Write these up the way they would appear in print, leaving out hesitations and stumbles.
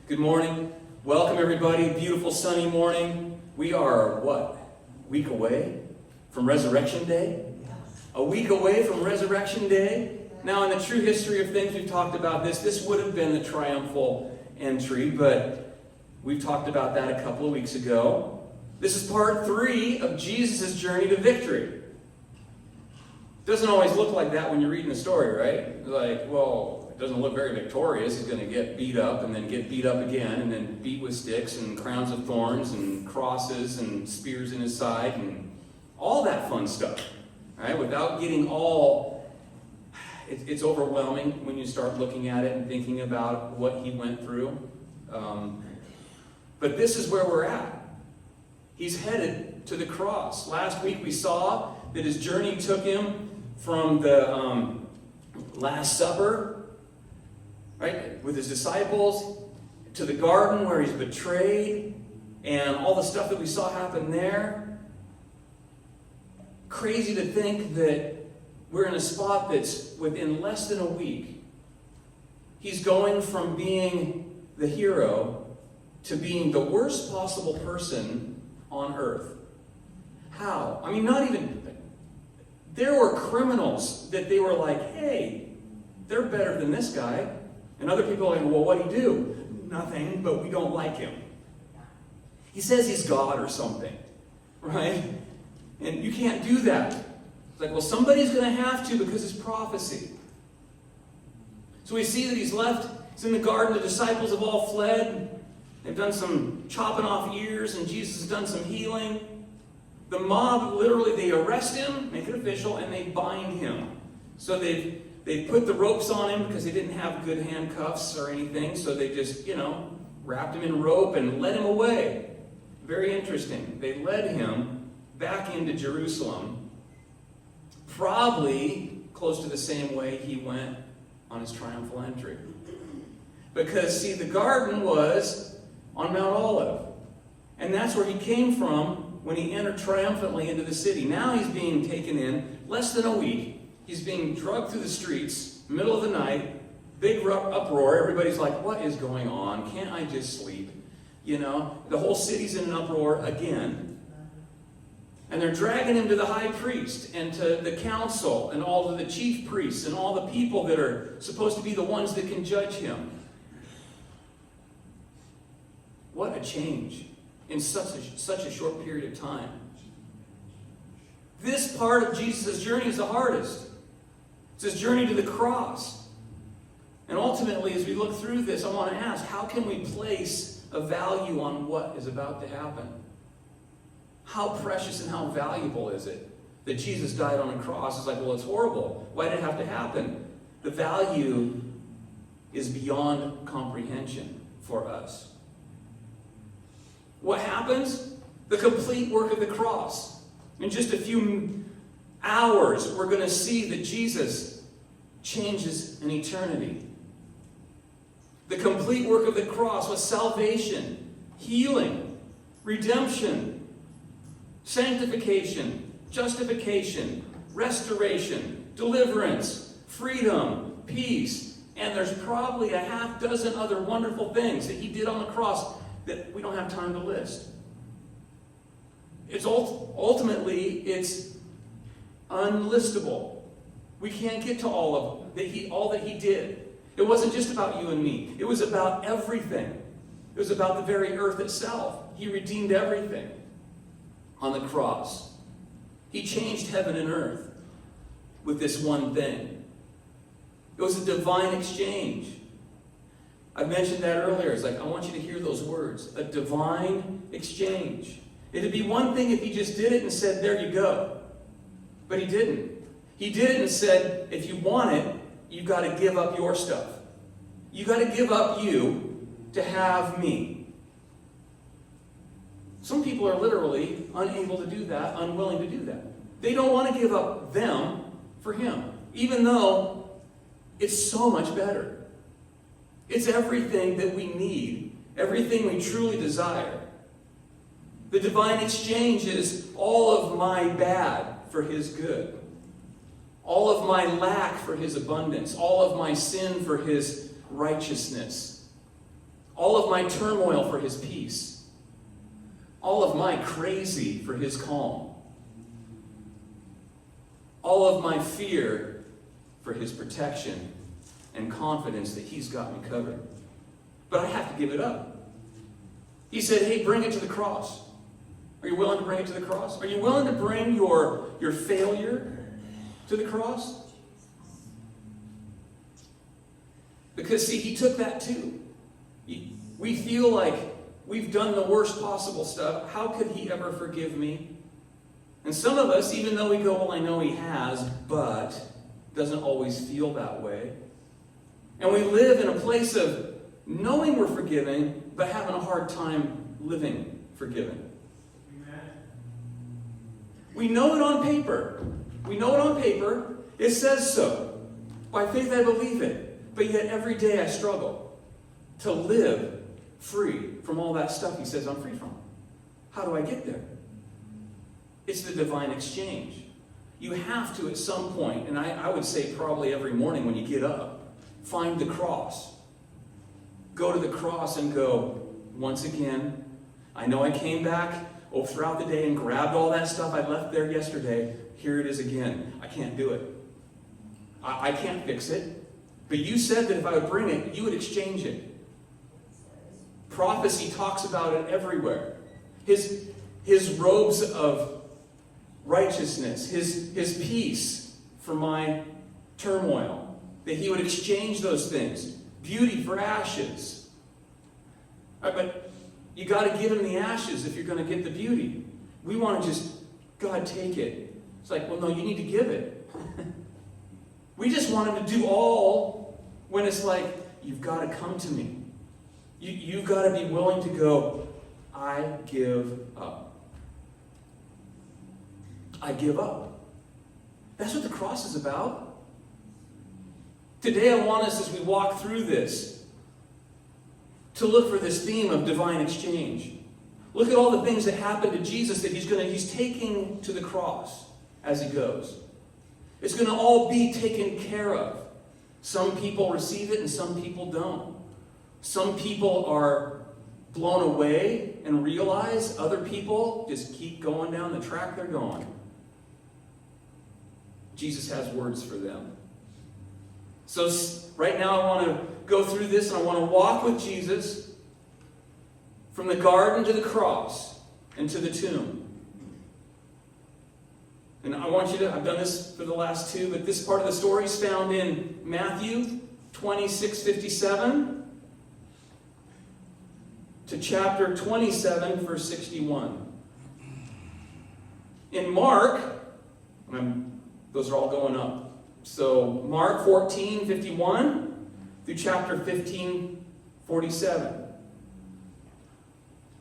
Good morning. Welcome, everybody. Beautiful sunny morning. We are, what, a week away from Resurrection Day? A week away from Resurrection Day? Now, in the true history of things, we've talked about this. This would have been the triumphal entry, but we've talked about that a couple of weeks ago. This is part 3 of Jesus' journey to victory. Doesn't always look like that when you're reading the story, right? Like, well, it doesn't look very victorious. He's going to get beat up and then get beat up again and then beat with sticks and crowns of thorns and crosses and spears in his side and all that fun stuff, right? Without getting all... It's overwhelming when you start looking at it and thinking about what he went through. But this is where we're at. He's headed to the cross. Last week we saw that his journey took him from the Last Supper, right, with his disciples, to the garden where he's betrayed, and all the stuff that we saw happen there. Crazy to think that we're in a spot that's within less than a week. He's going from being the hero to being the worst possible person on earth. How? I mean, not even... There were criminals that they were like, hey, they're better than this guy. And other people are like, well, what'd he do? Nothing, but we don't like him. He says he's God or something, right? And you can't do that. It's like, well, somebody's going to have to because it's prophecy. So we see that he's left. He's in the garden. The disciples have all fled. They've done some chopping off ears, and Jesus has done some healing. The mob, literally, they arrest him, make it official, and they bind him. So they put the ropes on him because they didn't have good handcuffs or anything. So they just, wrapped him in rope and led him away. Very interesting. They led him back into Jerusalem, probably close to the same way he went on his triumphal entry. Because, see, the garden was on Mount Olive. And that's where he came from when he entered triumphantly into the city. Now he's being taken in less than a week. He's being drugged through the streets, middle of the night, big uproar. Everybody's like, what is going on? Can't I just sleep? The whole city's in an uproar again. And they're dragging him to the high priest and to the council and all of the chief priests and all the people that are supposed to be the ones that can judge him. What a change in such a short period of time. This part of Jesus' journey is the hardest. It's his journey to the cross. And ultimately, as we look through this, I want to ask, how can we place a value on what is about to happen? How precious and how valuable is it that Jesus died on a cross? It's like, well, it's horrible. Why did it have to happen? The value is beyond comprehension for us. What happens? The complete work of the cross. In just a few hours, we're going to see that Jesus changes an eternity. The complete work of the cross was salvation, healing, redemption, sanctification, justification, restoration, deliverance, freedom, peace, and there's probably a half dozen other wonderful things that he did on the cross that we don't have time to list. It's ultimately it's unlistable. We can't get to all that he did. It wasn't just about you and me. It was about everything. It was about the very earth itself. He redeemed everything on the cross. He changed heaven and earth with this one thing. It was a divine exchange. I mentioned that earlier. It's like, I want you to hear those words. A divine exchange. It'd be one thing if he just did it and said, there you go. But he didn't. He did it and said, if you want it, you've got to give up your stuff. You've got to give up you to have me. Some people are literally unable to do that, unwilling to do that. They don't want to give up them for him, even though it's so much better. It's everything that we need, everything we truly desire. The divine exchange is all of my bad for his good. All of my lack for his abundance. All of my sin for his righteousness. All of my turmoil for his peace. All of my crazy for his calm. All of my fear for his protection and confidence that he's got me covered. But I have to give it up. He said, hey, bring it to the cross. Are you willing to bring it to the cross? Are you willing to bring your failure to the cross? Because, see, he took that too. We feel like we've done the worst possible stuff. How could he ever forgive me? And some of us, even though we go, well, I know he has, but doesn't always feel that way. And we live in a place of knowing we're forgiving, but having a hard time living forgiven. Amen. We know it on paper. We know it on paper. It says so. By faith I believe it. But yet every day I struggle to live free from all that stuff he says I'm free from. How do I get there? It's the divine exchange. You have to, at some point, and I would say probably every morning when you get up, find the cross. Go to the cross and go, once again, I know I came back throughout the day and grabbed all that stuff I left there yesterday. Here it is again. I can't do it. I can't fix it. But you said that if I would bring it, you would exchange it. Prophecy talks about it everywhere. His robes of righteousness, his peace for my turmoil, that he would exchange those things. Beauty for ashes. But you got to give him the ashes if you're going to get the beauty. We want to just, God, take it. It's like, well, no, you need to give it. We just want him to do all when it's like, you've got to come to me. You've got to be willing to go, I give up. I give up. That's what the cross is about. Today I want us, as we walk through this, to look for this theme of divine exchange. Look at all the things that happened to Jesus that he's taking to the cross as he goes. It's going to all be taken care of. Some people receive it and some people don't. Some people are blown away and realize. Other people just keep going down the track they're going. Jesus has words for them. So right now I want to go through this and I want to walk with Jesus from the garden to the cross and to the tomb. And I want you to, I've done this for the last two, but this part of the story is found in Matthew 26:57 to chapter 27, verse 61. In Mark, those are all going up. So Mark 14:51 through chapter 15:47.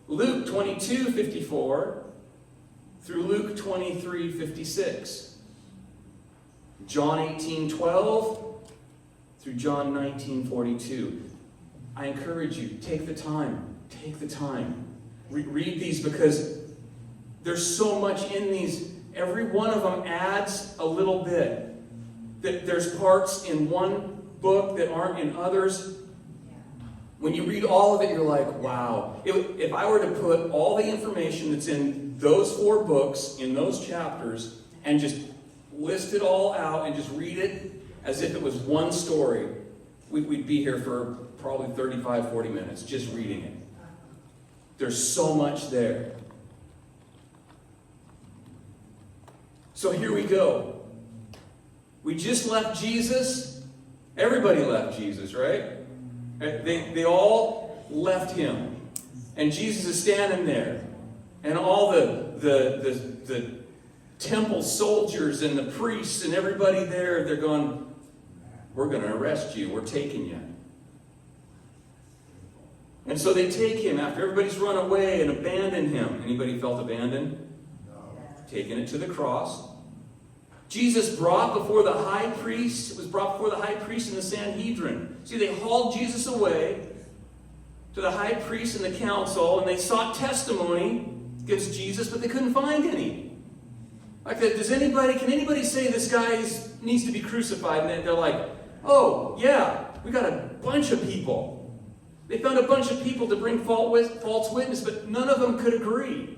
Luke 22:54 through Luke 23:56. John 18:12 through John 19:42. I encourage you, take the time. Take the time. Read these because there's so much in these. Every one of them adds a little bit. There's parts in one book that aren't in others. When you read all of it, you're like, wow. If I were to put all the information that's in those 4 books, in those chapters, and just list it all out and just read it as if it was one story, we'd be here for probably 35, 40 minutes just reading it. There's so much there. So here we go. We just left Jesus. Everybody left Jesus, right? They all left him. And Jesus is standing there. And all the temple soldiers and the priests and everybody there, they're going, we're going to arrest you. We're taking you. And so they take him after everybody's run away and abandoned him. Anybody felt abandoned? Taking it to the cross. Jesus brought before the high priest. It was brought before the high priest and the Sanhedrin. See, they hauled Jesus away to the high priest and the council, and they sought testimony against Jesus, but they couldn't find any. Like that, can anybody say this guy needs to be crucified? And they're like, oh, yeah, we got a bunch of people. They found a bunch of people to bring false witness, but none of them could agree.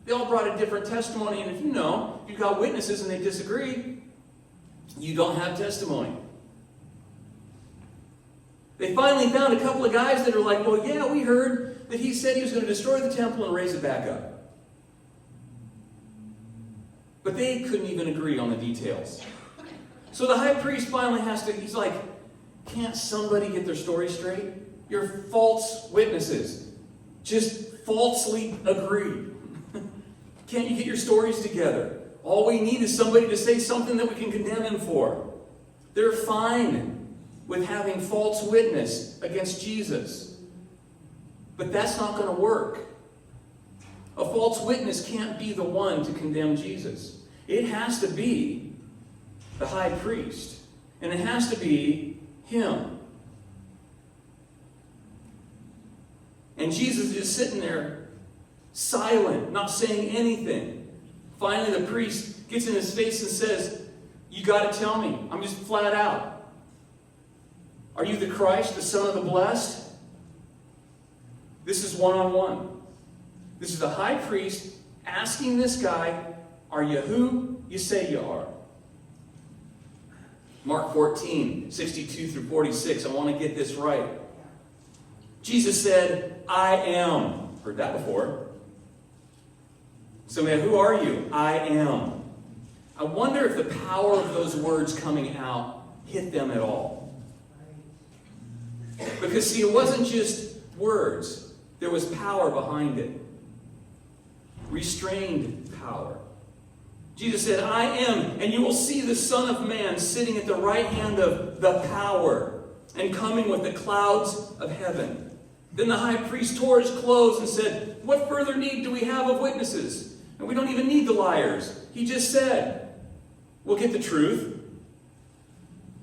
They all brought a different testimony, and if you've got witnesses and they disagree, you don't have testimony. They finally found a couple of guys that are like, well, yeah, we heard that he said he was going to destroy the temple and raise it back up. But they couldn't even agree on the details. So the high priest finally he's like, can't somebody get their story straight? You're false witnesses. Just falsely agree. Can't you get your stories together? All we need is somebody to say something that we can condemn him for. They're fine with having false witness against Jesus. But that's not going to work. A false witness can't be the one to condemn Jesus. It has to be the high priest. And it has to be him. And Jesus is sitting there, silent, not saying anything. Finally, the priest gets in his face and says, you got to tell me. I'm just flat out. Are you the Christ, the Son of the Blessed? This is one-on-one. This is the high priest asking this guy, are you who you say you are? Mark 14, 62 through 46. I want to get this right. Jesus said, I am. Heard that before. So, man, who are you? I am. I wonder if the power of those words coming out hit them at all. Because, see, it wasn't just words. There was power behind it. Restrained power. Jesus said, I am, and you will see the Son of Man sitting at the right hand of the power and coming with the clouds of heaven. Then the high priest tore his clothes and said, what further need do we have of witnesses? And we don't even need the liars. He just said, we'll get the truth.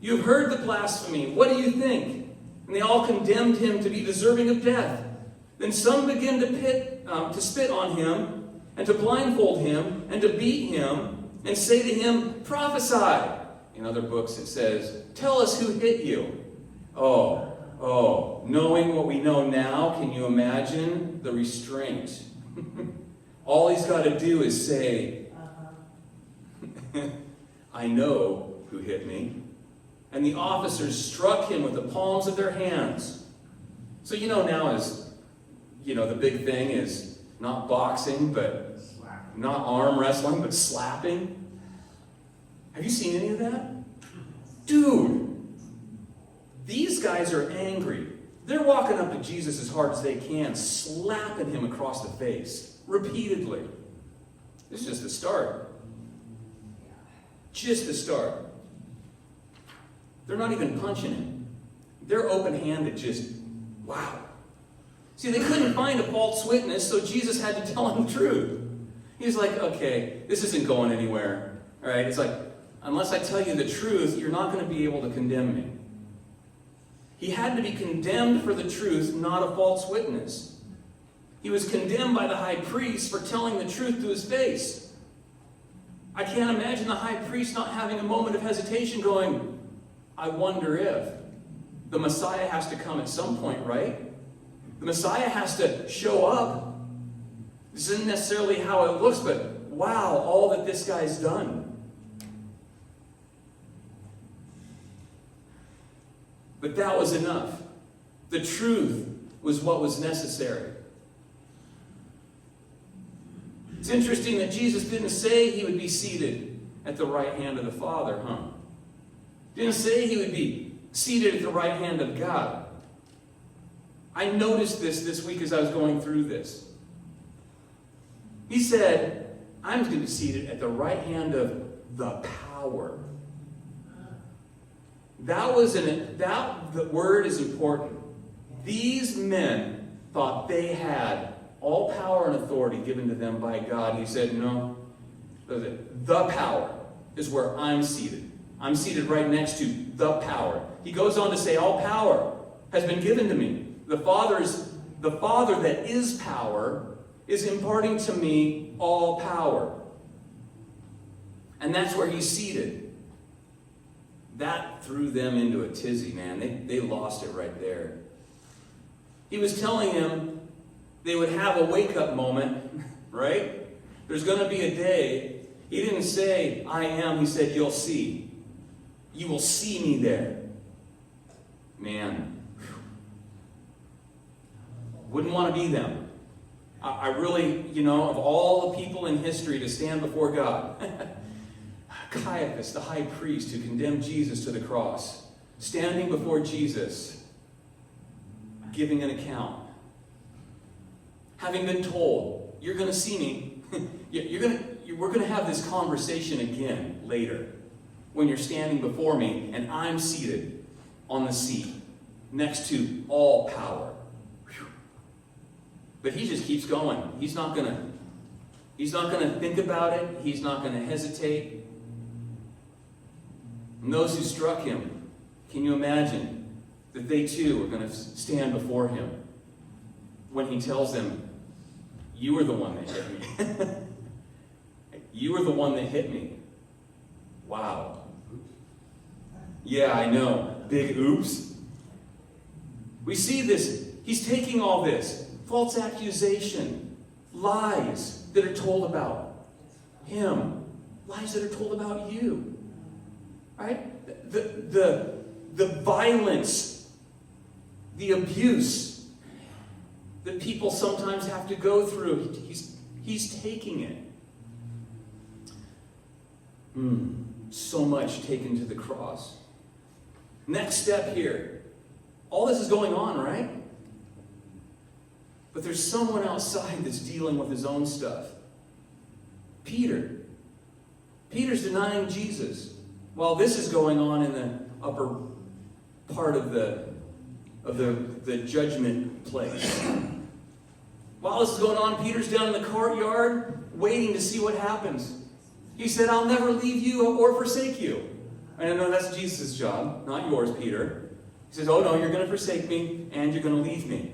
You've heard the blasphemy. What do you think? And they all condemned him to be deserving of death. Then some began to spit on him, and to blindfold him, and to beat him, and say to him, prophesy. In other books it says, tell us who hit you. Oh, knowing what we know now, can you imagine the restraint? All he's got to do is say, I know who hit me. And the officers struck him with the palms of their hands. So now is, the big thing is not boxing, but not arm wrestling, but slapping. Have you seen any of that? Dude, these guys are angry. They're walking up to Jesus as hard as they can, slapping him across the face, repeatedly. This is just the start. Just the start. They're not even punching him. They're open-handed, just, wow. See, they couldn't find a false witness, so Jesus had to tell them the truth. He's like, okay, this isn't going anywhere. All right, it's like, unless I tell you the truth, you're not going to be able to condemn me. He had to be condemned for the truth, not a false witness. He was condemned by the high priest for telling the truth to his face. I can't imagine the high priest not having a moment of hesitation going, I wonder if. The Messiah has to come at some point, right? The Messiah has to show up. This isn't necessarily how it looks, but wow, all that this guy's done. But that was enough. The truth was what was necessary. It's interesting that Jesus didn't say he would be seated at the right hand of the Father, huh? Didn't say he would be seated at the right hand of God. I noticed this week as I was going through this. He said, I'm going to be seated at the right hand of the power. The word is important. These men thought they had all power and authority given to them by God. He said, no, the power is where I'm seated. I'm seated right next to the power. He goes on to say, all power has been given to me. The Father that is power is imparting to me all power. And that's where he's seated. That threw them into a tizzy, man. They lost it right there. He was telling him they would have a wake-up moment, right? There's going to be a day. He didn't say, I am. He said, you'll see. You will see me there. Man. Wouldn't want to be them. I really, of all the people in history to stand before God, Caiaphas, the high priest who condemned Jesus to the cross, standing before Jesus, giving an account, having been told, you're going to see me, we're going to have this conversation again later, when you're standing before me and I'm seated on the seat next to all power. Whew. But he just keeps going. He's not going to think about it. He's not going to hesitate. And those who struck him, can you imagine that they too are going to stand before him when he tells them, you were the one that hit me. You were the one that hit me. Wow. Yeah, I know. Big oops. We see this. He's taking all this. False accusation. Lies that are told about him. Lies that are told about you. Right? The violence, the abuse that people sometimes have to go through. He's taking it. So much taken to the cross. Next step here. All this is going on, right? But there's someone outside that's dealing with his own stuff. Peter. Peter's denying Jesus. While this is going on in the upper part of the judgment place. While this is going on, Peter's down in the courtyard waiting to see what happens. He said, I'll never leave you or forsake you. And I know that's Jesus' job, not yours, Peter. He says, oh no, you're going to forsake me and you're going to leave me.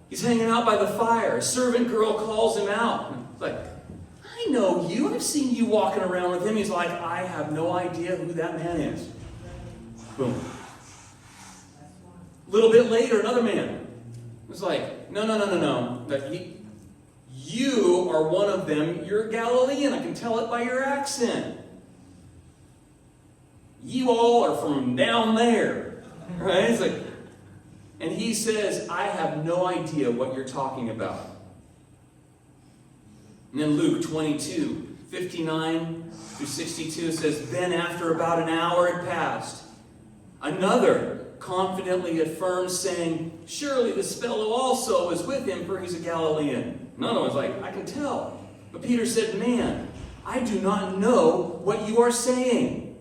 He's hanging out by the fire. A servant girl calls him out. It's like, I know you. I've seen you walking around with him. He's like, I have no idea who that man is. Boom. A little bit later, another man was like, no. You are one of them. You're a Galilean. I can tell it by your accent. You all are from down there. Right? It's like, and he says, I have no idea what you're talking about. And then Luke 22, 59 through 62 says, then after about an hour had passed, another confidently affirmed, saying, surely this fellow also is with him, for he's a Galilean. Another one's like, I can tell. But Peter said, man, I do not know what you are saying.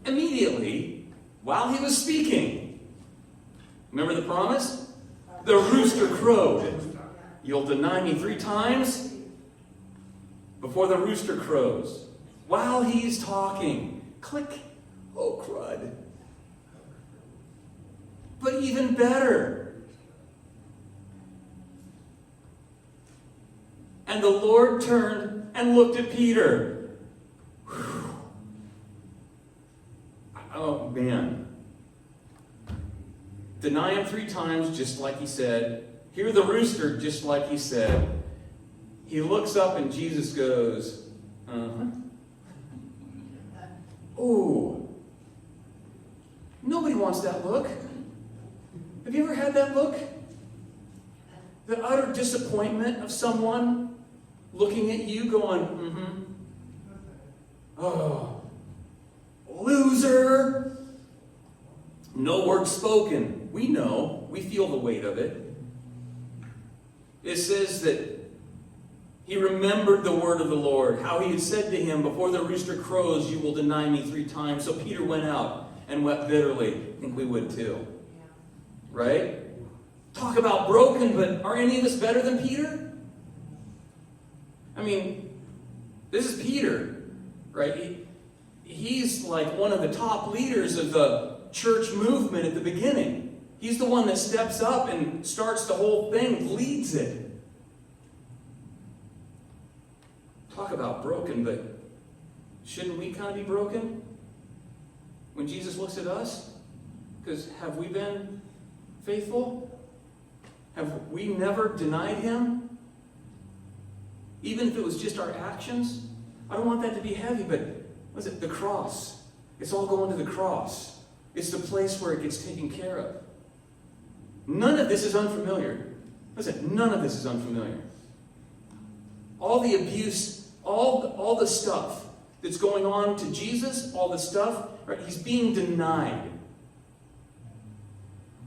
Immediately, while he was speaking, remember the promise? The rooster crowed. You'll deny me 3 times before the rooster crows. While he's talking, click, oh crud. But even better. And the Lord turned and looked at Peter. Whew. Oh, man. Deny him 3 times, just like he said. Hear the rooster, just like he said. He looks up and Jesus goes, Oh. Nobody wants that look. Have you ever had that look? The utter disappointment of someone looking at you going, Oh, loser. No word spoken. We know. We feel the weight of it. It says that he remembered the word of the Lord, how he had said to him, before the rooster crows, you will deny me 3 times. So Peter went out and wept bitterly. I think we would too. Right? Talk about broken, but are any of us better than Peter? I mean, this is Peter, right? He's like one of the top leaders of the church movement at the beginning. He's the one that steps up and starts the whole thing, leads it. Talk about broken, but shouldn't we kind of be broken when Jesus looks at us? Because have we been faithful? Have we never denied him? Even if it was just our actions? I don't want that to be heavy, but what is it? The cross. It's all going to the cross. It's the place where it gets taken care of. None of this is unfamiliar. Listen, none of this is unfamiliar. All the abuse, all the stuff that's going on to Jesus, all the stuff, right? He's being denied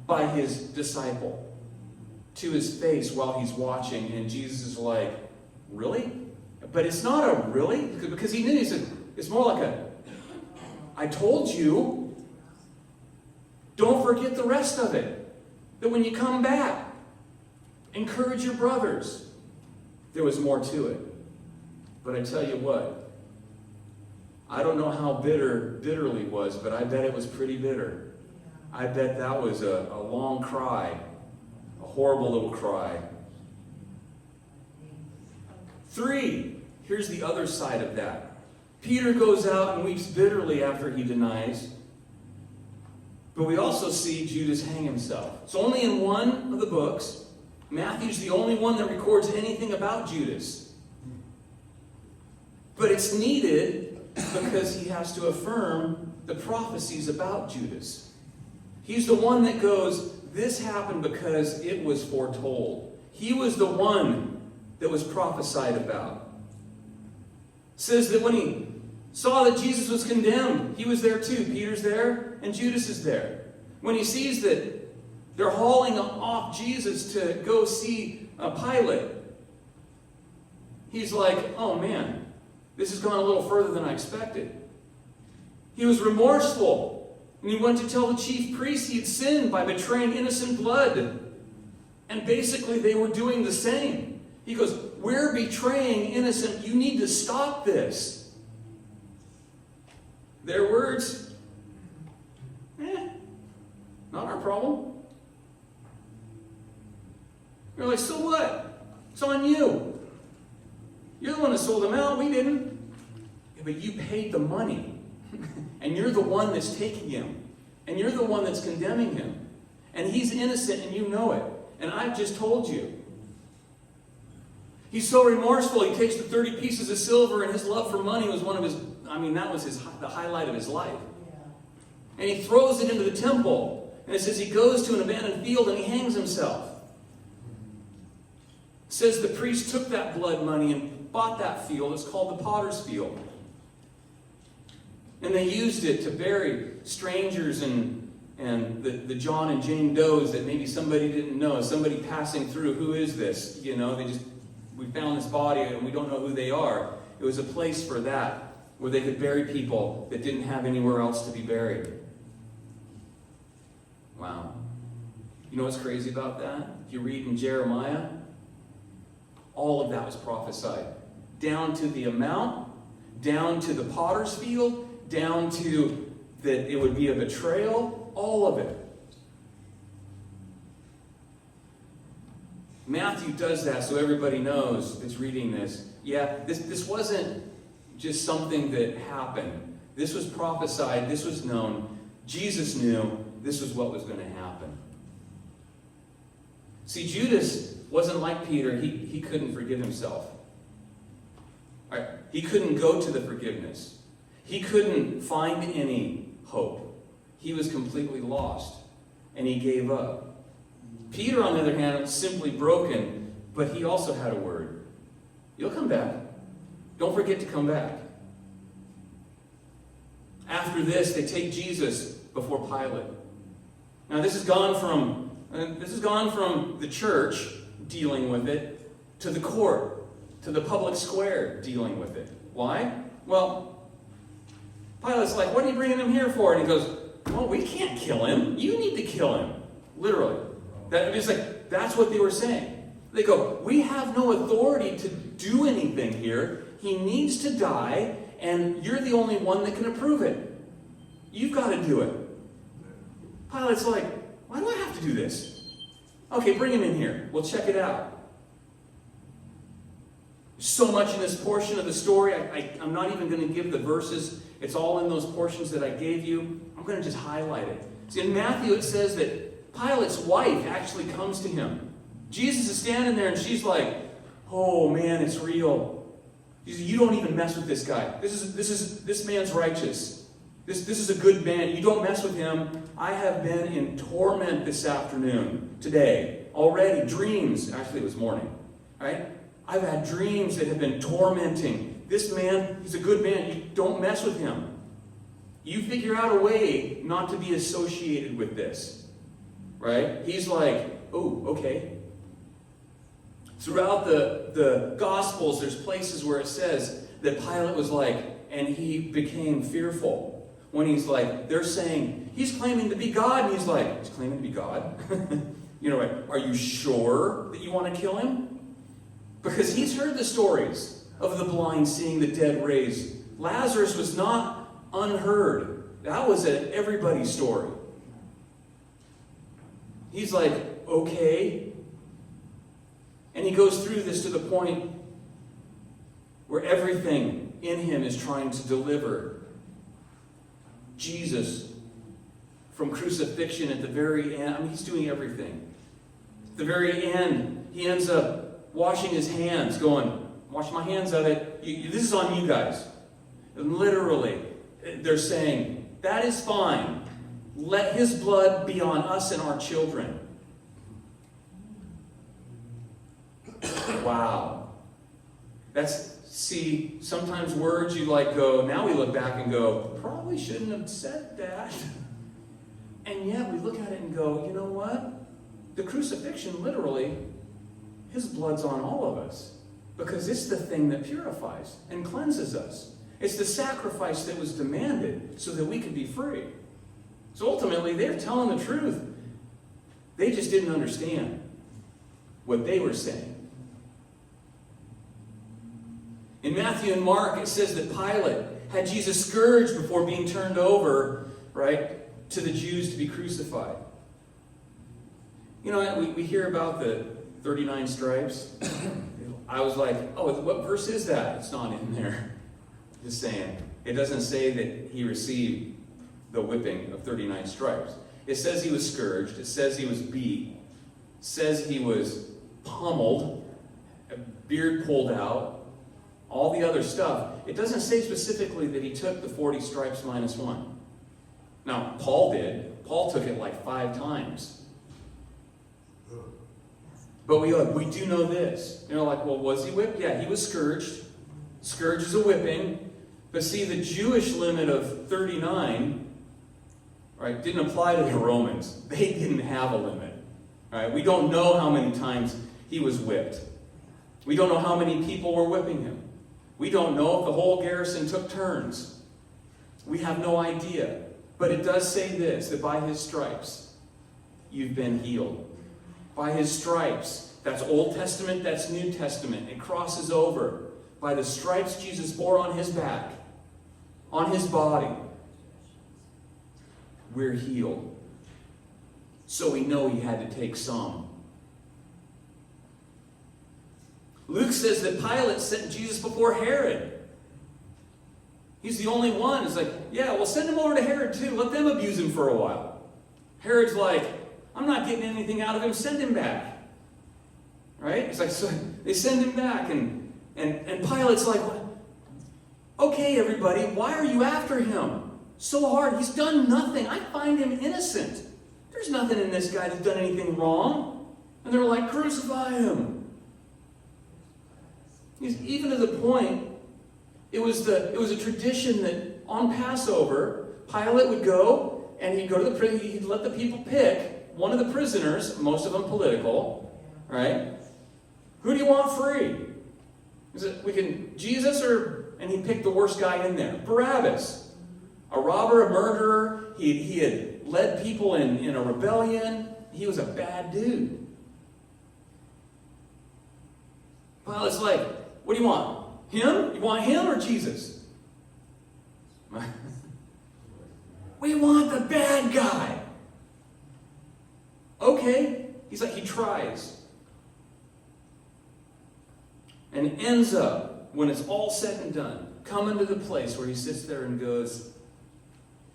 by his disciple to his face while he's watching, and Jesus is like, really? But it's not a really, because he knew, he said, it's more like a, I told you, don't forget the rest of it. That when you come back, encourage your brothers. There was more to it. But I tell you what, I don't know how bitterly was, but I bet it was pretty bitter. I bet that was a long cry, a horrible little cry. 3, here's the other side of that. Peter goes out and weeps bitterly after he denies. But we also see Judas hang himself. It's only in one of the books. Matthew's the only one that records anything about Judas. But it's needed because he has to affirm the prophecies about Judas. He's the one that goes, this happened because it was foretold. He was the one that was prophesied about. It says that when he saw that Jesus was condemned, he was there too. Peter's there and Judas is there. When he sees that they're hauling off Jesus to go see Pilate, he's like, oh man, this has gone a little further than I expected. He was remorseful, and he went to tell the chief priests he had sinned by betraying innocent blood. And basically they were doing the same. He goes, we're betraying innocent, you need to stop this. Their words, not our problem. You're like, so what? It's on you. You're the one that sold him out, we didn't. Yeah, but you paid the money. And you're the one that's taking him. And you're the one that's condemning him. And he's innocent and you know it. And I've just told you. He's so remorseful, he takes the 30 pieces of silver, and his love for money was one of his, that was the highlight of his life. Yeah. And he throws it into the temple. And it says he goes to an abandoned field and he hangs himself. It says the priest took that blood money and bought that field. It's called the Potter's Field. And they used it to bury strangers and the John and Jane Does that maybe somebody didn't know. Somebody passing through, who is this? We found this body and we don't know who they are. It was a place for that, where they could bury people that didn't have anywhere else to be buried. Wow. You know what's crazy about that? If you read in Jeremiah, all of that was prophesied. Down to the amount, down to the potter's field, down to that it would be a betrayal, all of it. Matthew does that so everybody knows that's reading this. Yeah, this wasn't just something that happened. This was prophesied. This was known. Jesus knew this was what was going to happen. See, Judas wasn't like Peter. He couldn't forgive himself. All right, he couldn't go to the forgiveness. He couldn't find any hope. He was completely lost, and he gave up. Peter, on the other hand, was simply broken, but he also had a word. You'll come back. Don't forget to come back. After this, they take Jesus before Pilate. Now, this has gone from the church dealing with it to the court, to the public square dealing with it. Why? Well, Pilate's like, what are you bringing him here for? And he goes, well, we can't kill him. You need to kill him. Literally. That's what they were saying. They go, we have no authority to do anything here. He needs to die, and you're the only one that can approve it. You've got to do it. Pilate's like, why do I have to do this? Okay, bring him in here. We'll check it out. So much in this portion of the story, I'm not even going to give the verses. It's all in those portions that I gave you. I'm going to just highlight it. See, in Matthew it says that Pilate's wife actually comes to him. Jesus is standing there and she's like, oh man, it's real. She says, you don't even mess with this guy. This man's righteous. This is a good man. You don't mess with him. I have been in torment this afternoon, today, already. Dreams. Actually, it was morning. Right? I've had dreams that have been tormenting. This man, he's a good man. You don't mess with him. You figure out a way not to be associated with this. Right? He's like, oh, okay. Throughout the Gospels, there's places where it says that Pilate was like, and he became fearful. When he's like, they're saying, he's claiming to be God, and he's like, he's claiming to be God? Right? Are you sure that you want to kill him? Because he's heard the stories of the blind seeing the dead raised. Lazarus was not unheard. That was everybody's story. He's like, okay. And he goes through this to the point where everything in him is trying to deliver Jesus from crucifixion at the very end. I mean, he's doing everything. At the very end, he ends up washing his hands, going, wash my hands of it. This is on you guys. And literally, they're saying, that is fine. Let his blood be on us and our children. Wow. See, sometimes words you go, now we look back and go, probably shouldn't have said that. And yet we look at it and go, you know what? The crucifixion, literally, his blood's on all of us. Because it's the thing that purifies and cleanses us. It's the sacrifice that was demanded so that we could be free. So ultimately, they're telling the truth. They just didn't understand what they were saying. In Matthew and Mark, it says that Pilate had Jesus scourged before being turned over, right, to the Jews to be crucified. We hear about the 39 stripes. I was like, oh, what verse is that? It's not in there. Just saying. It doesn't say that he received the whipping of 39 stripes. It says he was scourged. It says he was beat. It says he was pummeled, a beard pulled out, all the other stuff. It doesn't say specifically that he took the 40 stripes minus one. Now, Paul did. Paul took it 5 times. But we do know this. Well, was he whipped? Yeah, he was scourged. Scourge is a whipping. But see, the Jewish limit of 39, right, didn't apply to the Romans. They didn't have a limit. Right? We don't know how many times he was whipped. We don't know how many people were whipping him. We don't know if the whole garrison took turns. We have no idea. But it does say this, that by his stripes, you've been healed. By his stripes. That's Old Testament, that's New Testament. It crosses over. By the stripes Jesus bore on his back, on his body, we're healed. So we know he had to take some. Luke says that Pilate sent Jesus before Herod. He's the only one. It's like, yeah, well, send him over to Herod too. Let them abuse him for a while. Herod's like, I'm not getting anything out of him. Send him back. Right? It's like, so they send him back, and Pilate's like, okay, everybody, why are you after him so hard? He's done nothing. I find him innocent. There's nothing in this guy that's done anything wrong. And they're like, crucify him. Even to the point, it was a tradition that on Passover, Pilate would go, and he'd go to the prison, he'd let the people pick one of the prisoners, most of them political, right? Who do you want free? Is it Jesus, and he picked the worst guy in there, Barabbas, a robber, a murderer. He had led people in a rebellion. He was a bad dude. Pilate's like, what do you want? Him? You want him or Jesus? We want the bad guy. Okay. He's like, he tries. And ends up, when it's all said and done, coming to the place where he sits there and goes,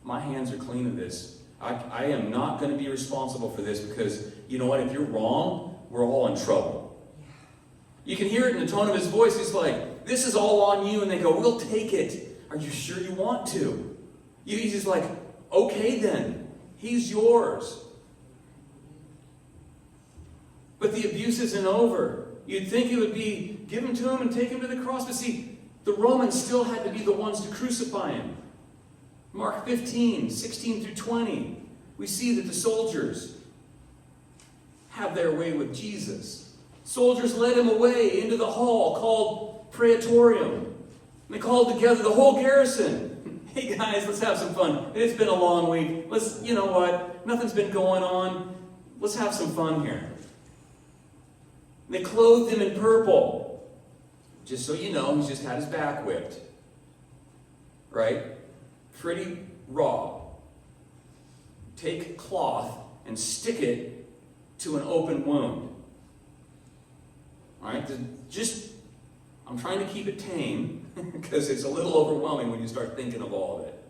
my hands are clean of this. I am not going to be responsible for this because, you know what, if you're wrong, we're all in trouble. You can hear it in the tone of his voice. He's like, this is all on you. And they go, we'll take it. Are you sure you want to? He's just like, okay then. He's yours. But the abuse isn't over. You'd think it would be give him to him and take him to the cross. But see, the Romans still had to be the ones to crucify him. Mark 15, 16 through 20. We see that the soldiers have their way with Jesus. Soldiers led him away into the hall called Praetorium. And they called together the whole garrison. Hey guys, let's have some fun. It's been a long week. You know what? Nothing's been going on. Let's have some fun here. And they clothed him in purple. Just so you know, he's just had his back whipped. Right? Pretty raw. Take cloth and stick it to an open wound. All right? I'm trying to keep it tame because it's a little overwhelming when you start thinking of all of it.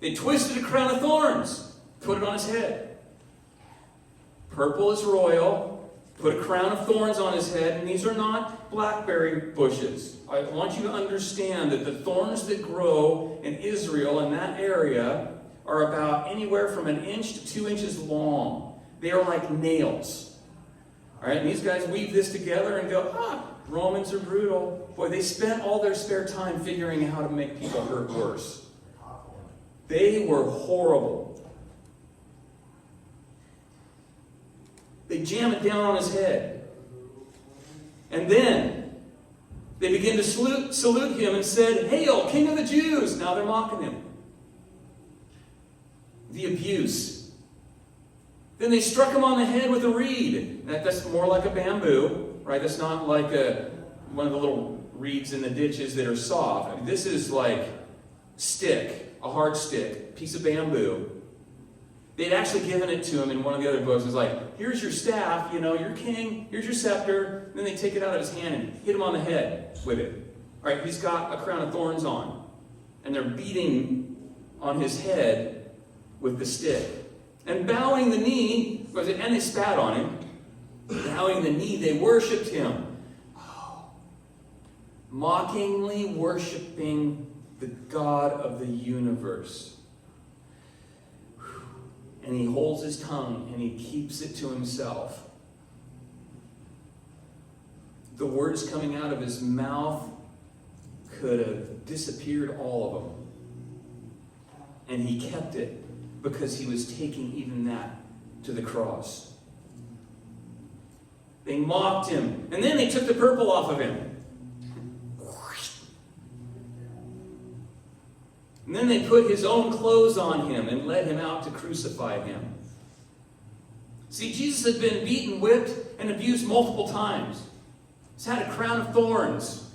They twisted a crown of thorns, put it on his head. Purple is royal. Put a crown of thorns on his head, and these are not blackberry bushes. I want you to understand that the thorns that grow in Israel in that area are about anywhere from 1 inch to 2 inches long. They are like nails. All right, and these guys weave this together and go, Romans are brutal. Boy, they spent all their spare time figuring out how to make people hurt worse. They were horrible. They jam it down on his head. And then they begin to salute him and said, "Hail, King of the Jews!" Now they're mocking him. The abuse. Then they struck him on the head with a reed. That's more like a bamboo, right? That's not like one of the little reeds in the ditches that are soft. I mean, this is like stick, a hard stick, piece of bamboo. They'd actually given it to him in one of the other books. It was like, here's your staff, you're king, here's your scepter. And then they take it out of his hand and hit him on the head with it. All right, he's got a crown of thorns on. And they're beating on his head with the stick. And bowing the knee, and they spat on him. Bowing the knee, they worshipped him. Mockingly worshiping the God of the universe. And he holds his tongue and he keeps it to himself. The words coming out of his mouth could have disappeared, all of them. And he kept it because he was taking even that to the cross. They mocked him. And then they took the purple off of him. And then they put his own clothes on him and led him out to crucify him. See, Jesus had been beaten, whipped, and abused multiple times. He's had a crown of thorns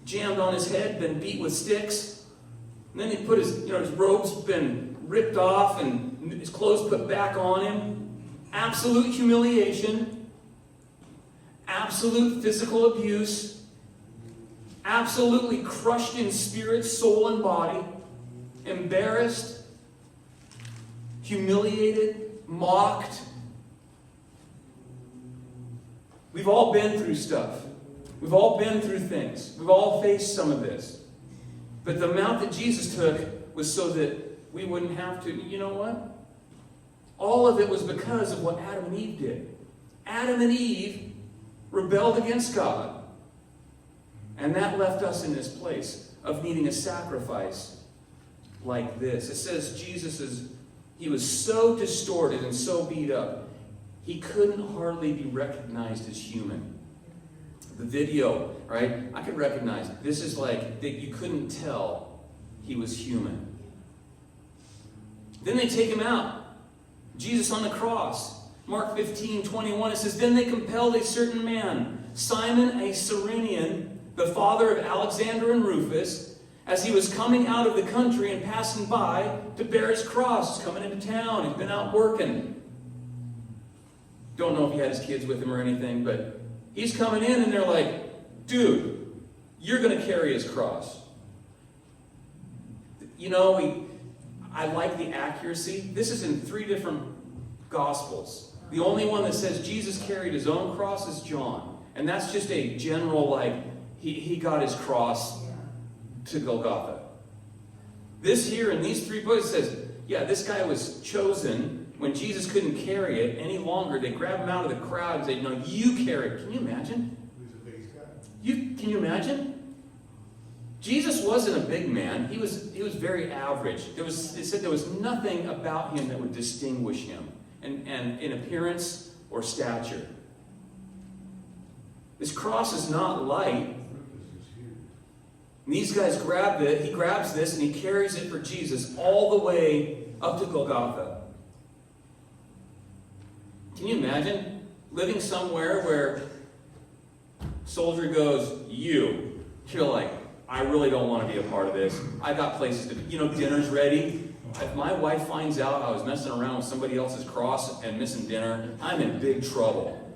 jammed on his head, been beat with sticks. And then they put his robes been ripped off and his clothes put back on him. Absolute humiliation. Absolute physical abuse. Absolutely crushed in spirit, soul, and body. Embarrassed, humiliated, mocked. We've all been through stuff. We've all been through things. We've all faced some of this. But the amount that Jesus took was so that we wouldn't have to. You know what? All of it was because of what Adam and Eve did. Adam and Eve rebelled against God. And that left us in this place of needing a sacrifice like this. It says he was so distorted and so beat up, he couldn't hardly be recognized as human. The video, right? I could recognize it. This is like, you couldn't tell he was human. Then they take him out. Jesus on the cross. Mark 15:21, it says, "Then they compelled a certain man, Simon a Cyrenian, the father of Alexander and Rufus, as he was coming out of the country and passing by, to bear his cross." He's coming into town. He's been out working. Don't know if he had his kids with him or anything, but he's coming in and they're like, "Dude, you're going to carry his cross." I like the accuracy. This is in 3 different Gospels. The only one that says Jesus carried his own cross is John. And that's just a general, like, he got his cross to Golgotha. This here in these 3 books says, yeah, this guy was chosen when Jesus couldn't carry it any longer. They grabbed him out of the crowd and said, no, you carry it. Can you imagine? Who's the biggest guy? Can you imagine? Jesus wasn't a big man. He was very average. It said there was nothing about him that would distinguish him and in appearance or stature. This cross is not light. And these guys grab it. He grabs this and he carries it for Jesus all the way up to Golgotha. Can you imagine living somewhere where soldier goes, you? You're like, I really don't want to be a part of this. I got places to be. Dinner's ready. If my wife finds out I was messing around with somebody else's cross and missing dinner, I'm in big trouble.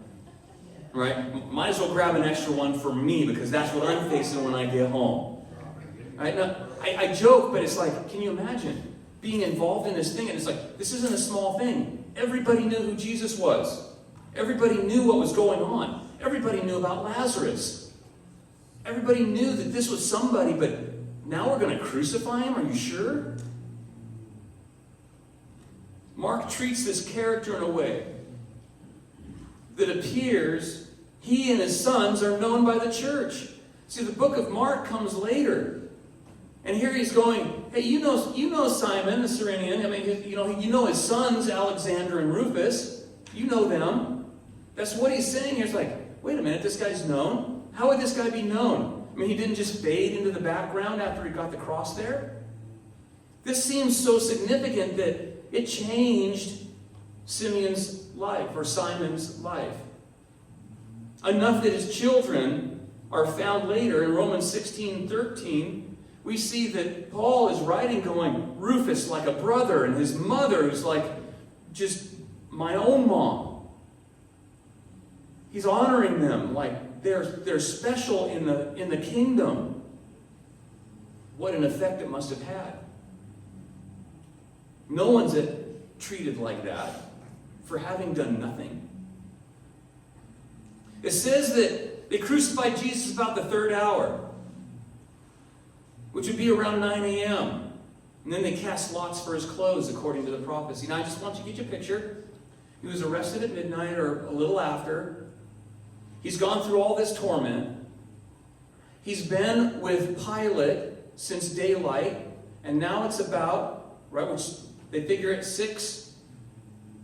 Right? Might as well grab an extra one for me because that's what I'm facing when I get home. Right? Now, I joke, but it's like, can you imagine being involved in this thing? And it's like, this isn't a small thing. Everybody knew who Jesus was. Everybody knew what was going on. Everybody knew about Lazarus. Everybody knew that this was somebody, but now we're going to crucify him? Are you sure? Mark treats this character in a way that appears he and his sons are known by the church. See, the book of Mark comes later. And here he's going, hey, you know Simon the Cyrenian. I mean, you know his sons, Alexander and Rufus. You know them. That's what he's saying here. It's like, wait a minute, this guy's known? How would this guy be known? I mean, he didn't just fade into the background after he got the cross there? This seems so significant that it changed Simeon's life, or Simon's life. Enough that his children are found later in Romans 16:13. We see that Paul is writing going, Rufus like a brother, and his mother is like just my own mom. He's honoring them like they're special in the kingdom. What an effect it must have had. No one's treated like that for having done nothing. It says that they crucified Jesus about the 3rd hour, which would be around 9 a.m. And then they cast lots for his clothes, according to the prophecy. Now, I just want you to get your picture. He was arrested at midnight or a little after. He's gone through all this torment. He's been with Pilate since daylight, and now it's about, right, which they figure at 6,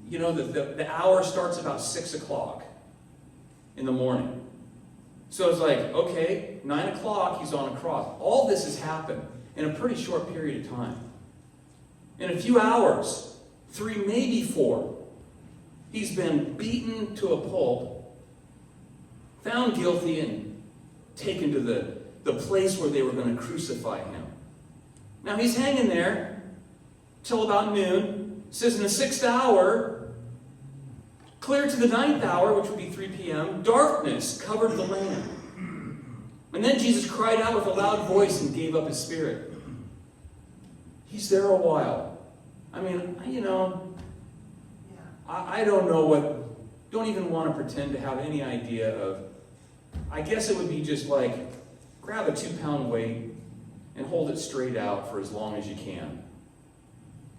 the hour starts about 6 o'clock in the morning. So it's like, okay, 9 o'clock, he's on a cross. All this has happened in a pretty short period of time. In a few hours, 3, maybe 4, he's been beaten to a pulp, found guilty, and taken to the place where they were going to crucify him. Now he's hanging there till about noon. It says in the 6th hour, clear to the 9th hour, which would be 3 p.m., darkness covered the land. And then Jesus cried out with a loud voice and gave up his spirit. He's there a while. I mean, I don't know don't even want to pretend to have any idea of, I guess it would be just like, grab a 2-pound weight and hold it straight out for as long as you can.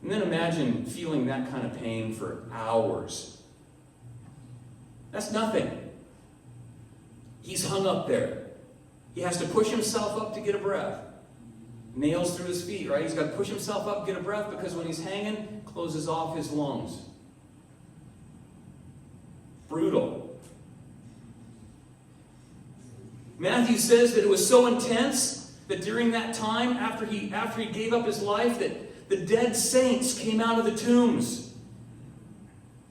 And then imagine feeling that kind of pain for hours. That's nothing. He's hung up there. He has to push himself up to get a breath. Nails through his feet, right? He's got to push himself up, get a breath, because when he's hanging, closes off his lungs. Brutal. Matthew says that it was so intense that during that time, after he gave up his life, that the dead saints came out of the tombs.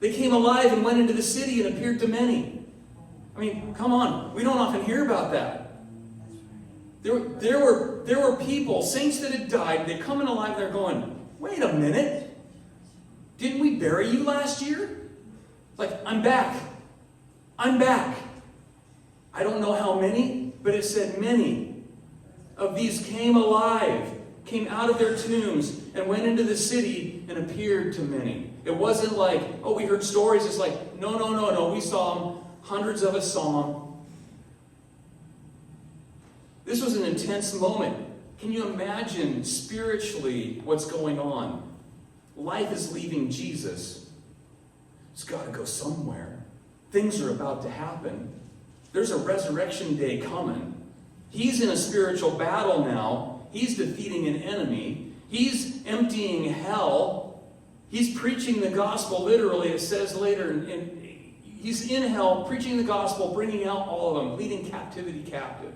They came alive and went into the city and appeared to many. I mean, come on. We don't often hear about that. There were people, saints that had died, they come in alive, they're going, wait a minute. Didn't we bury you last year? Like, I'm back. I'm back. I don't know how many, but it said many of these came alive came out of their tombs and went into the city and appeared to many. It wasn't like, oh, we heard stories. It's like, no, we saw him. Hundreds of us saw him. This was an intense moment. Can you imagine spiritually what's going on? Life is leaving Jesus. It's got to go somewhere. Things are about to happen. There's a resurrection day coming. He's in a spiritual battle now. He's defeating an enemy. He's emptying hell. He's preaching the gospel, literally, it says later. And he's in hell, preaching the gospel, bringing out all of them, leading captivity captive.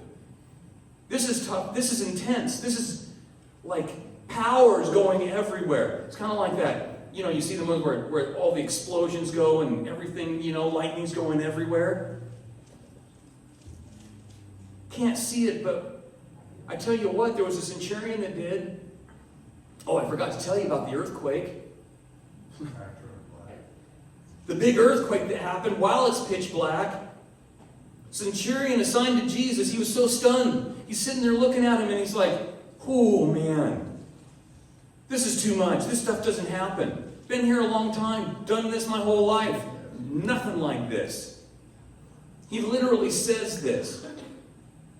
This is tough. This is intense. This is like powers going everywhere. It's kind of like that. You see the movies where all the explosions go and everything, lightning's going everywhere. Can't see it, but I tell you what, there was a centurion that did. Oh, I forgot to tell you about the earthquake. The big earthquake that happened while it's pitch black. Centurion assigned to Jesus, he was so stunned. He's sitting there looking at him and he's like, oh man, this is too much. This stuff doesn't happen. Been here a long time, done this my whole life. Nothing like this. He literally says this.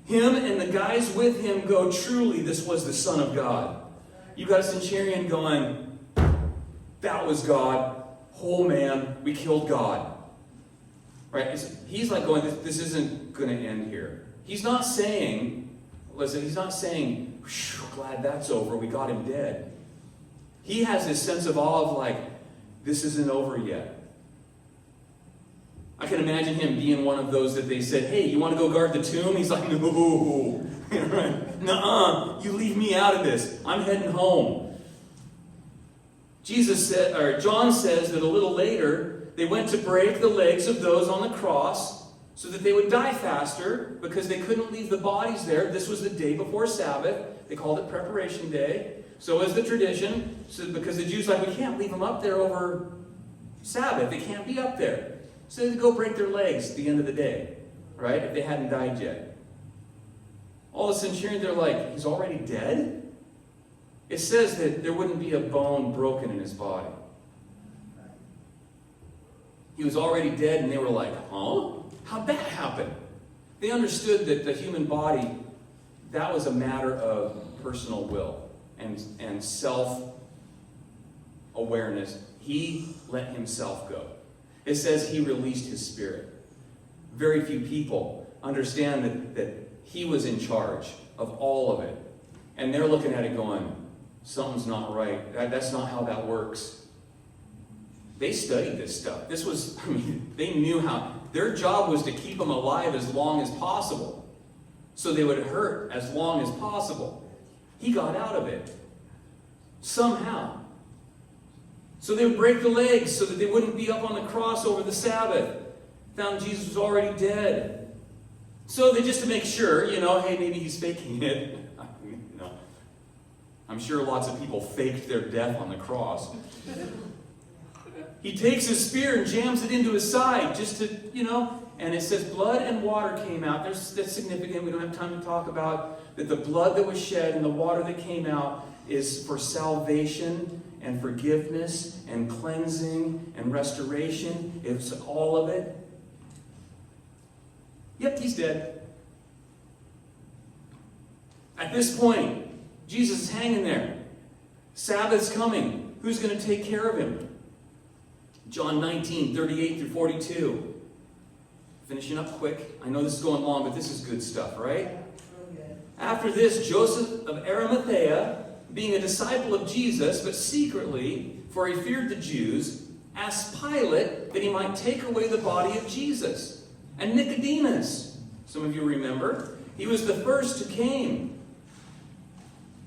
Him and the guys with him go, truly, this was the Son of God. You got a centurion going, that was God. Oh man, we killed God. Right? He's like going, this isn't going to end here. He's not saying, glad that's over, we got him dead. He has this sense of awe of like, this isn't over yet. I can imagine him being one of those that they said, hey, you want to go guard the tomb? He's like, no. Right? Nuh-uh, you leave me out of this. I'm heading home. John says that a little later, they went to break the legs of those on the cross so that they would die faster because they couldn't leave the bodies there. This was the day before Sabbath. They called it Preparation Day. So is the tradition, because the Jews we can't leave them up there over Sabbath. They can't be up there. So they go break their legs at the end of the day, right? If they hadn't died yet. All the centurions, they're like, he's already dead? It says that there wouldn't be a bone broken in his body. He was already dead, and they were like, huh? How'd that happen? They understood that the human body, that was a matter of personal will and self-awareness. He let himself go. It says he released his spirit. Very few people understand that he was in charge of all of it. And they're looking at it going, something's not right. That's not how that works. They studied this stuff. They knew how. Their job was to keep him alive as long as possible. So they would hurt as long as possible. He got out of it. Somehow. So they would break the legs so that they wouldn't be up on the cross over the Sabbath. Found Jesus was already dead. So they, just to make sure, hey, maybe he's faking it. I'm sure lots of people faked their death on the cross. He takes his spear and jams it into his side just to, and it says blood and water came out. That's significant. We don't have time to talk about that. The blood that was shed and the water that came out is for salvation and forgiveness and cleansing and restoration. It's all of it. Yep, he's dead. At this point, Jesus is hanging there. Sabbath's coming. Who's going to take care of him? John 19, 38 through 42. Finishing up quick. I know this is going long, but this is good stuff, right? After this, Joseph of Arimathea, being a disciple of Jesus, but secretly, for he feared the Jews, asked Pilate that he might take away the body of Jesus. And Nicodemus, some of you remember, he was the first who came.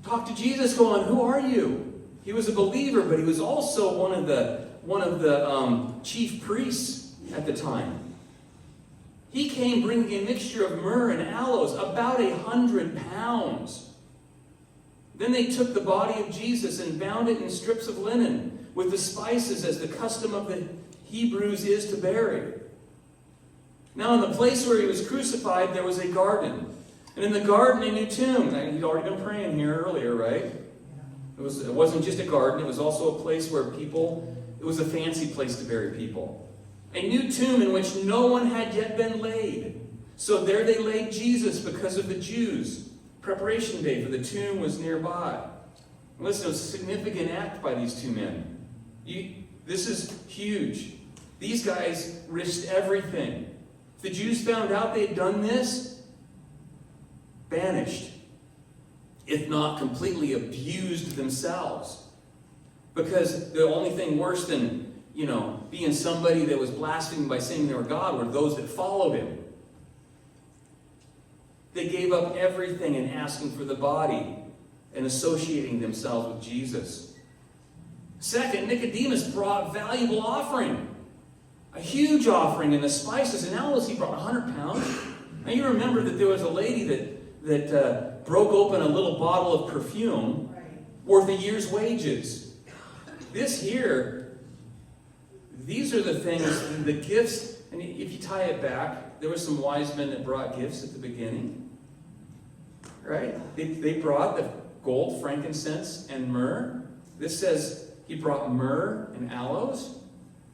Talked to Jesus going, who are you? He was a believer, but he was also one of the chief priests at the time. He came bringing a mixture of myrrh and aloes, about 100 pounds. Then they took the body of Jesus and bound it in strips of linen with the spices, as the custom of the Hebrews is to bury. Now in the place where he was crucified, there was a garden. And in the garden, a new tomb. Now, he'd already been praying here earlier, right? It wasn't just a garden, it was also a place where it was a fancy place to bury people. A new tomb in which no one had yet been laid. So there they laid Jesus because of the Jews. Preparation day for the tomb was nearby. Listen, it was a significant act by these two men. This is huge. These guys risked everything. If the Jews found out they had done this, banished, if not completely abused themselves. Because the only thing worse than, being somebody that was blaspheming by saying they were God were those that followed him. They gave up everything in asking for the body and associating themselves with Jesus. Second, Nicodemus brought valuable offering. A huge offering in the spices. And now he brought 100 pounds. Now you remember that there was a lady that broke open a little bottle of perfume worth a year's wages. This here, these are the things, the gifts, and if you tie it back, there were some wise men that brought gifts at the beginning. Right? They brought the gold, frankincense, and myrrh. This says he brought myrrh and aloes.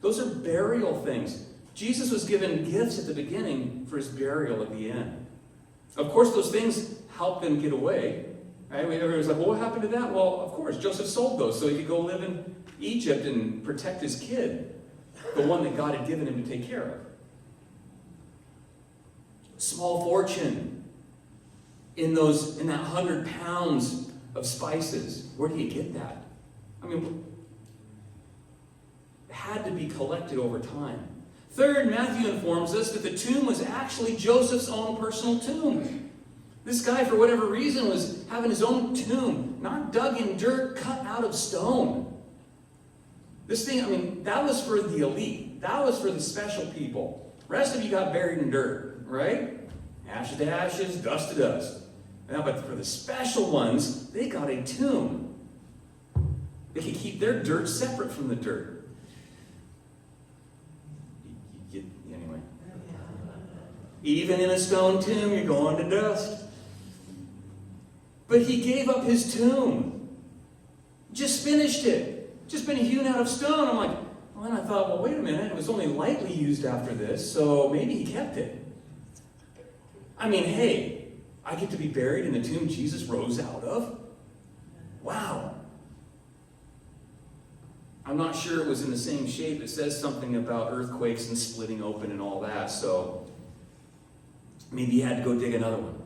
Those are burial things. Jesus was given gifts at the beginning for his burial at the end. Of course, those things helped them get away. Right? Everybody's like, well, what happened to that? Well, of course, Joseph sold those so he could go live in Egypt and protect his kid, the one that God had given him to take care of. Small fortune in that 100 pounds of spices. Where do you get that? I mean, it had to be collected over time. Third, Matthew informs us that the tomb was actually Joseph's own personal tomb. This guy, for whatever reason, was having his own tomb, not dug in dirt, cut out of stone. This thing, that was for the elite. That was for the special people. The rest of you got buried in dirt, right? Ashes to ashes, dust to dust. Now, but for the special ones, they got a tomb. They could keep their dirt separate from the dirt. Anyway. Even in a stone tomb, you're going to dust. But he gave up his tomb. Just finished it. Just been hewn out of stone. I'm like, well, and I thought, well, wait a minute. It was only lightly used after this, so maybe he kept it. Hey, I get to be buried in the tomb Jesus rose out of? Wow. I'm not sure it was in the same shape. It says something about earthquakes and splitting open and all that, so maybe he had to go dig another one.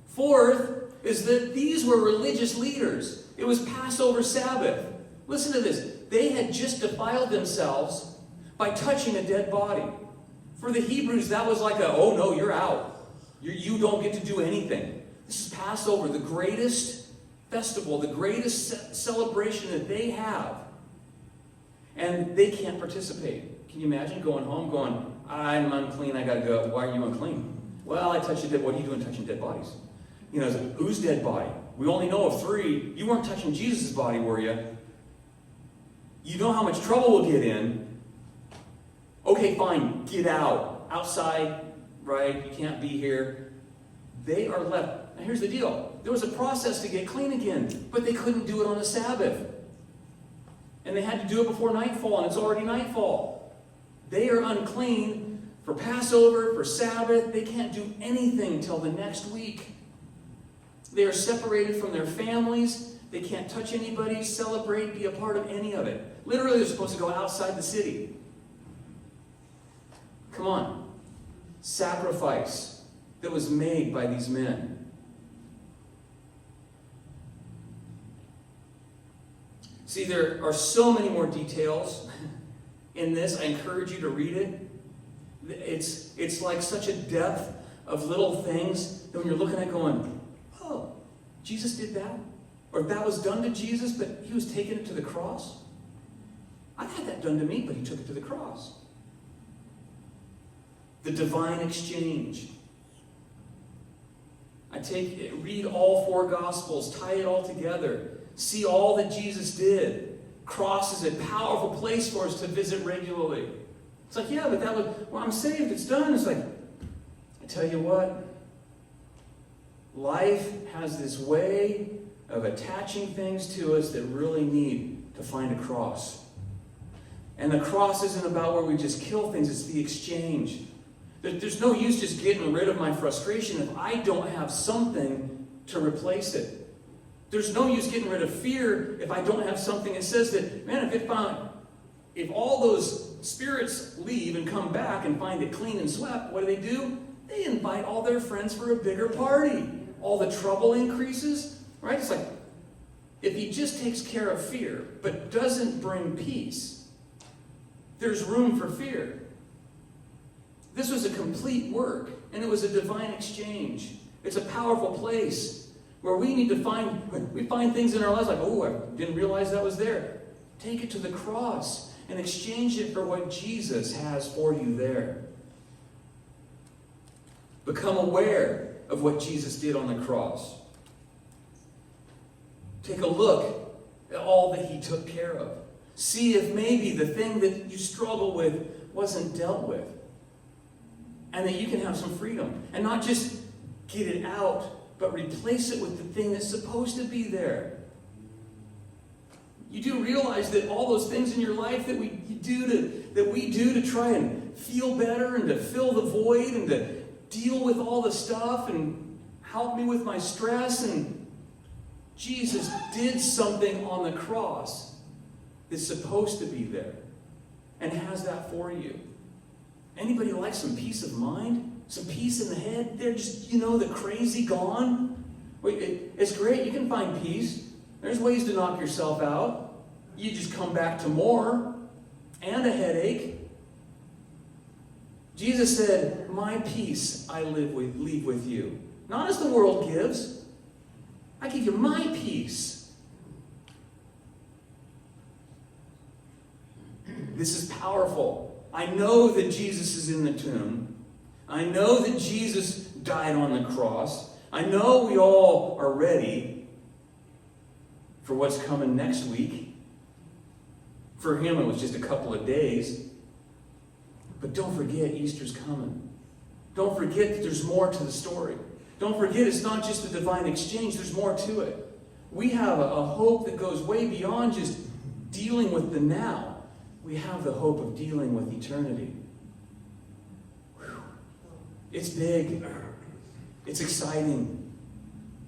Fourth is that these were religious leaders. It was Passover Sabbath. Listen to this. They had just defiled themselves by touching a dead body. For the Hebrews, that was like oh no, you're out. You don't get to do anything. This is Passover, the greatest festival, the greatest celebration that they have. And they can't participate. Can you imagine going home going, I'm unclean, I gotta go. Why are you unclean? Well, I touched a dead. What are you doing touching dead bodies? It's like, whose dead body? We only know of 3. You weren't touching Jesus' body, were you? You know how much trouble we'll get in. Okay, fine, get out. Outside, right? You can't be here. They are left. Now here's the deal. There was a process to get clean again, but they couldn't do it on the Sabbath. And they had to do it before nightfall, and it's already nightfall. They are unclean for Passover, for Sabbath. They can't do anything till the next week. They are separated from their families. They can't touch anybody, celebrate, be a part of any of it. Literally, they're supposed to go outside the city. Come on. Sacrifice that was made by these men. See, there are so many more details in this. I encourage you to read it. It's like such a depth of little things that when you're looking at going, oh, Jesus did that? Or that was done to Jesus, but he was taking it to the cross? I've had that done to me, but he took it to the cross. The divine exchange. Read all 4 Gospels, tie it all together. See all that Jesus did. Cross is a powerful place for us to visit regularly. It's like, yeah, but I'm saved, it's done. It's like, I tell you what, life has this way of attaching things to us that really need to find a cross. And the cross isn't about where we just kill things, it's the exchange. There's no use just getting rid of my frustration if I don't have something to replace it. There's no use getting rid of fear if I don't have something that says that, man, if all those spirits leave and come back and find it clean and swept, what do? They invite all their friends for a bigger party. All the trouble increases, right? It's like, if he just takes care of fear, but doesn't bring peace, there's room for fear. This was a complete work, and it was a divine exchange. It's a powerful place where we need to find things in our lives like, oh, I didn't realize that was there. Take it to the cross and exchange it for what Jesus has for you there. Become aware of what Jesus did on the cross. Take a look at all that he took care of. See if maybe the thing that you struggle with wasn't dealt with. And that you can have some freedom. And not just get it out, but replace it with the thing that's supposed to be there. You do realize that all those things in your life that we do to try and feel better and to fill the void and to deal with all the stuff and help me with my stress, and Jesus did something on the cross that's supposed to be there and has that for you. Anybody like some peace of mind? Some peace in the head? They're just, the crazy gone? It's great. You can find peace. There's ways to knock yourself out. You just come back to more and a headache. Jesus said, my peace I leave with you. Not as the world gives. I give you my peace. This is powerful. I know that Jesus is in the tomb. I know that Jesus died on the cross. I know we all are ready for what's coming next week. For him, it was just a couple of days. But don't forget, Easter's coming. Don't forget that there's more to the story. Don't forget, it's not just the divine exchange. There's more to it. We have a hope that goes way beyond just dealing with the now. We have the hope of dealing with eternity. Whew. It's big. It's exciting.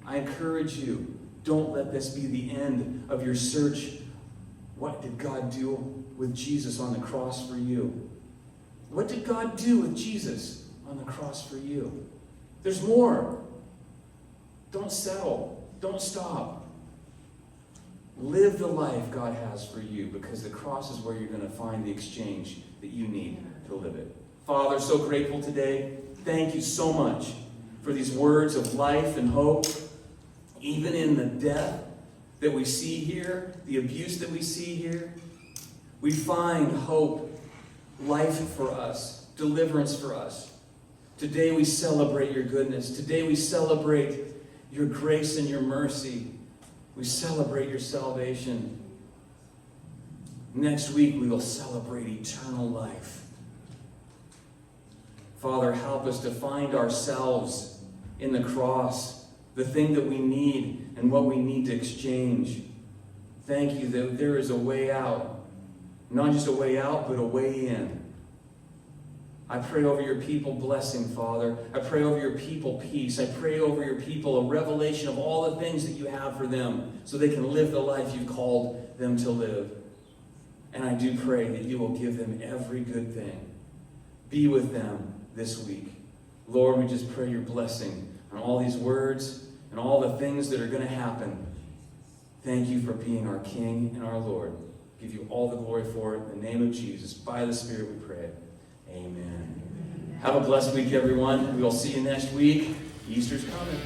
I encourage you, don't let this be the end of your search. What did God do with Jesus on the cross for you? What did God do with Jesus on the cross for you? There's more. Don't settle. Don't stop. Live the life God has for you, because the cross is where you're going to find the exchange that you need to live it. Father, so grateful today. Thank you so much for these words of life and hope. Even in the death that we see here, the abuse that we see here, we find hope, life for us, deliverance for us. Today we celebrate your goodness. Today we celebrate your grace and your mercy. We celebrate your salvation. Next week we will celebrate eternal life. Father, help us to find ourselves in the cross, the thing that we need and what we need to exchange. Thank you that there is a way out. Not just a way out, but a way in. I pray over your people blessing, Father. I pray over your people peace. I pray over your people a revelation of all the things that you have for them so they can live the life you've called them to live. And I do pray that you will give them every good thing. Be with them this week. Lord, we just pray your blessing on all these words and all the things that are going to happen. Thank you for being our King and our Lord. Give you all the glory for it. In the name of Jesus, by the Spirit we pray. Amen. Have a blessed week, everyone. We will see you next week. Easter's coming.